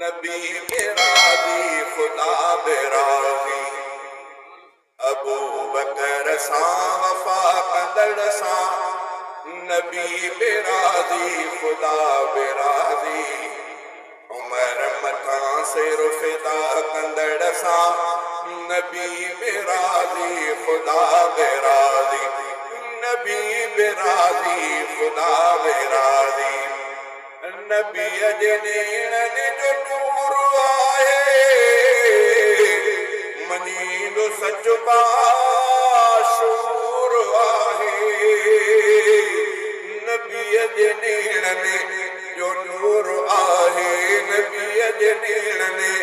नबी बेराज़ी खुदा बेराज़ी अबू बकर सां वफ़ा कंदड़ सां नबी बेराज़ी खुदा बेराज़ी उमर मथां सिर फिदा कंदड़ सां नबी बेराज़ी खुदा बेराज़ी नबी बेराज़ी खुदा बेराज़ी नबी जे नेणनि जो नूर आहे मनींदो सच बाशूर आहे नबी जे नेणनि जो नूर आहे नबी जे नेणनि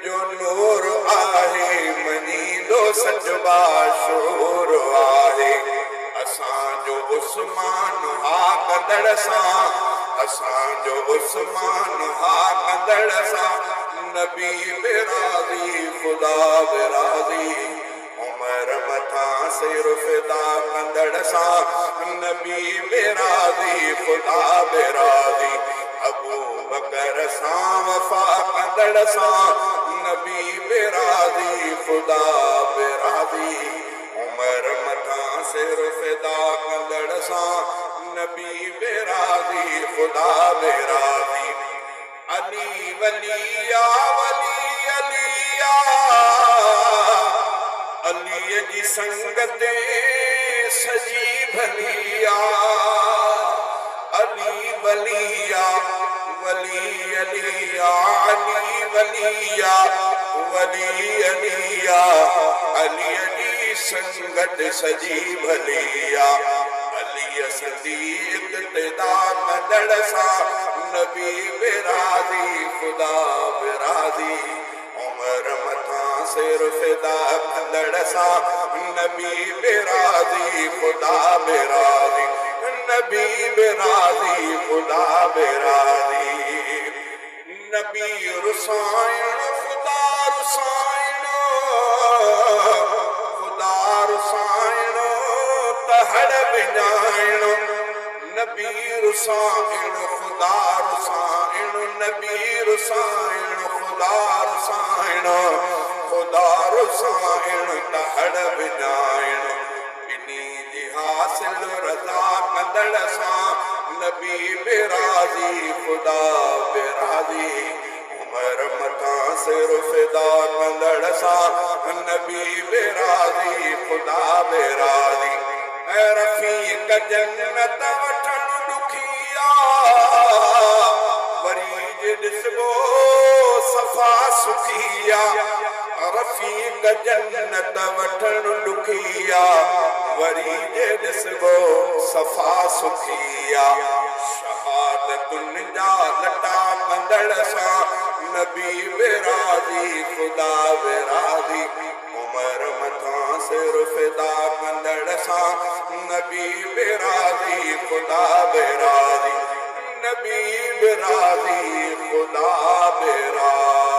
जो नूर आहे मनींदो सच बाशूर आहे असांजो उस्मान हा कंदड़ सां असांजो उस्मान हा कंदड़ सां नबी बेराज़ी खुदा बेराज़ी उमर मथां सिर फिदा कंदड़ सां नबी बेराज़ी खुदा बेराज़ी अबू बकर सां वफ़ा कंदड़ सां नबी बेराज़ी खुदा बेराज़ी उमर मथां सिर फिदा कंदड़ सां नबी बेराज़ी खुदा बेराज़ी अली वलिया वली अलिया अलीअ जी संगत सजी भलिया अली वलिया वली अलिया अली वलिया वली अलिया अलीअ जी संगत सजी भलिया अलीअ सदी इक़्तिदा कंदड़ सां नबी बेराज़ी खुदा बेराज़ी उमर मथां सिर फिदा कंदड़ सां नबी बेराज़ी खुदा बेराज़ी नबी बेराज़ी खुदा बेराज़ी नबी रुसाइण खुदा रुसाइण खुदा रुसाइण तहड़ विञाइण नबी रुसाइण खुदा रुसाइण नबी रुसाइण खुदा रुसाइण खुदा रुसाइण तहड़ विञाइण ॿिन्ही जी हासिल रज़ा कंदड़ सां नबी बेराज़ी खुदा बेराज़ी उमर मथां सिर फिदा कंदड़ सां नबी बेराज़ी खुदा बेराज़ी रफ़ीक जन्नत वठण ॾुखिया वरी जे ॾिसबो सफ़ा सुखिया रफ़ीक जन्नत वठण ॾुखिया वरी जे ॾिसबो सफ़ा सुखिया शहादतुनि जा लटा कंदड़ सां नबी बेराज़ी खुदा बेराज़ी उमर मथां सिर फिदा कंदड़ सां नबी बेराज़ी खुदा बेराज़ी नबी बेराज़ी खुदा बेराज़ी